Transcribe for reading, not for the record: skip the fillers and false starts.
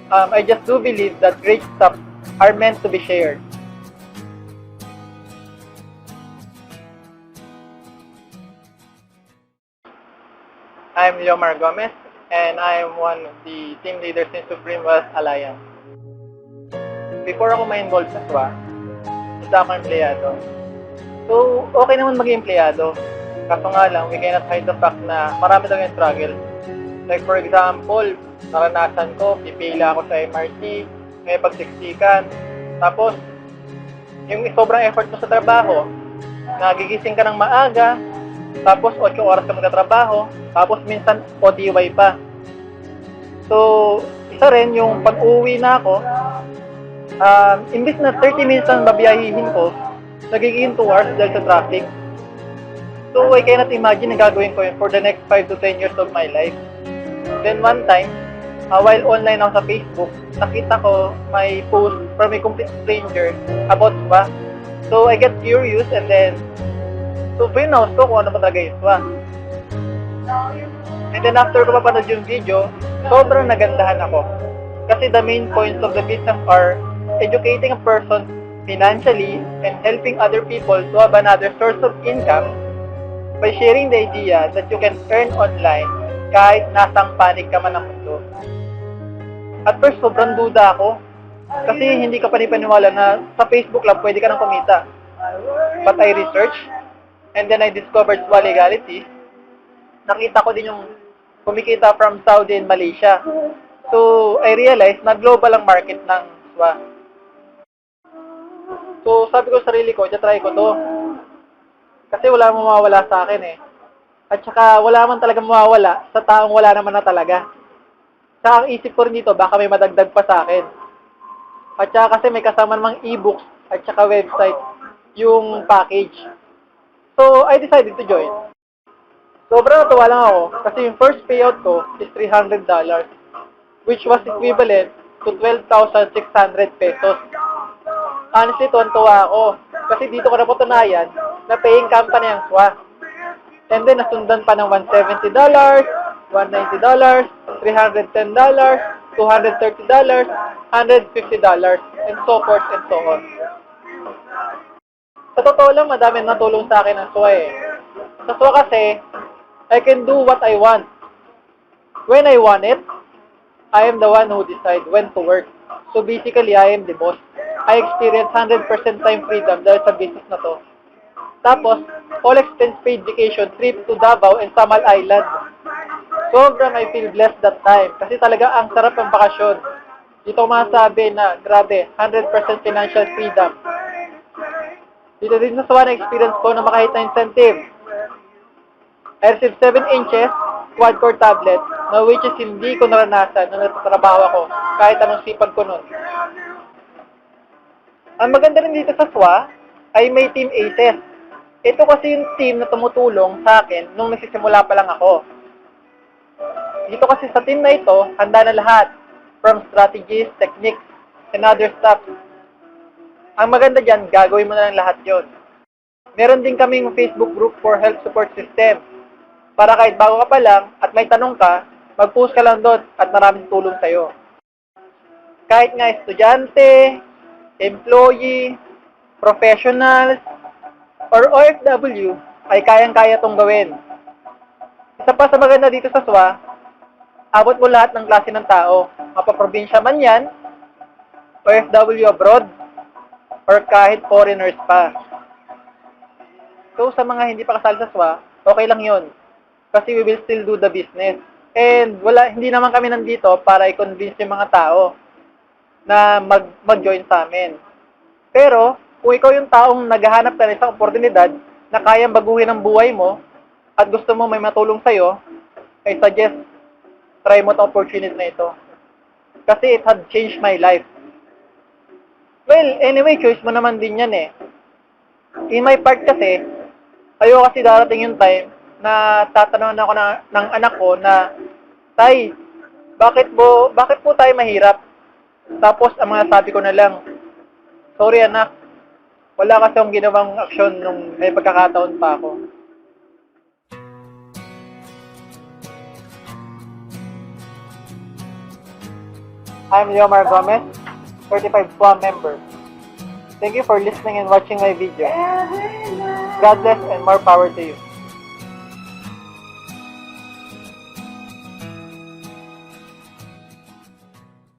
I just do believe that great stuff are meant to be shared. I'm Leomar Gomez, and I am one of the team leaders in Supreme Wealth Alliance. Before ako ma-involve sa SWA, isa akong empleyado. So, okay naman maging empleyado. Kaso nga lang, we cannot hide the fact na marami daw yung struggle. Like for example, naranasan ko, pipila ako sa MRT, may pagsiksikan. Tapos, yung sobrang effort mo sa trabaho, nagigising ka ng maaga, tapos 8 oras ka magtatrabaho, tapos minsan OTY pa. So, isa rin yung pag-uwi na ako, imbis na 30 minutes ang babiyahihin ko, nagiging 2 hours dahil sa traffic. So, I cannot imagine na gagawin ko yun for the next 5 to 10 years of my life. Then one time, while online ako sa Facebook, nakita ko may post from a complete stranger about SWA. So, I get curious and then, so pinaus ko kung ano ba talaga yung SWA. And then after ko papanood yung video, sobrang nagandahan ako. Kasi the main points of the business are educating a person financially and helping other people to have another source of income by sharing the idea that you can earn online kahit nasang panig ka man ng mundo. At first, sobrang duda ako kasi hindi ka panipaniwala na sa Facebook lang pwede ka nang kumita. But I researched and then I discovered SWA legality. Nakita ko din yung kumikita from Saudi and Malaysia. So, I realized na global ang market ng SWA. So, sabi ko sa sarili ko, try ko to. Kasi wala mo mawawala sa akin eh. At saka wala man talaga mawawala sa taong wala naman na talaga. Saka ang isip ko rin dito, baka may madagdag pa sa akin. At saka kasi may kasama namang e-books at saka website yung package. So, I decided to join. Sobrang natuwa lang ako kasi yung first payout ko is $300, which was equivalent to 12,600 pesos. Honestly, tuwan-tuwa ako kasi dito ko napatunayan na paying company ang SWA. And then, nasundan pa ng $170, $190, $310, $230, $150, and so forth and so on. Sa totoo lang, madami natulong sa akin ang SWA eh. Sa SWA kasi, I can do what I want. When I want it, I am the one who decide when to work. So basically, I am the boss. I experience 100% time freedom dahil sa business na to. Tapos, all expense paid vacation trip to Davao and Samal Island. Sobrang I feel blessed that time kasi talaga ang sarap ng bakasyon. Dito ko masasabi na grabe, 100% financial freedom. Dito din sa SWA na experience ko na makahit na incentive. I received 7 inches quad-core tablet na which is hindi ko naranasan nung nagtatrabaho ako kahit anong sipag ko nun. Ang maganda rin dito sa SWA ay may Team ACES. Ito kasi yung team na tumutulong sa akin nung nagsisimula pa lang ako. Dito kasi sa team na ito, handa na lahat. From strategies, techniques, and other stuff. Ang maganda dyan, gagawin mo na lang lahat yon. Meron din kaming Facebook group for health support system. Para kahit bago ka pa lang at may tanong ka, mag-post ka lang doon at maraming tulong sa'yo. Kahit nga estudyante, employee, professionals, or OFW, ay kayang-kaya itong gawin. Isa pa sa maganda dito sa SWA, abot mo lahat ng klase ng tao. Mapaprobinsya man yan, OFW abroad, or kahit foreigners pa. So sa mga hindi pa kasali sa SWA, okay lang yun. Kasi we will still do the business. And hindi naman kami nandito para i-convince yung mga tao na mag-join sa amin. Pero, kung ikaw yung taong naghahanap ng isang oportunidad na kayang baguhin ang buhay mo at gusto mo may matulong sa'yo, I suggest try mo itong opportunity na ito. Kasi it had changed my life. Well, anyway, choice mo naman din yan eh. In my part kasi, ayoko kasi darating yung time na tatanungin ako ng anak ko na, Tay, bakit po tayo mahirap? Tapos, ang mga sabi ko na lang, sorry anak, wala kasi akong ginawang aksyon nung may pagkakataon pa ako. I'm Leomar Gomez, 35 SWA member. Thank you for listening and watching my video. God bless and more power to you.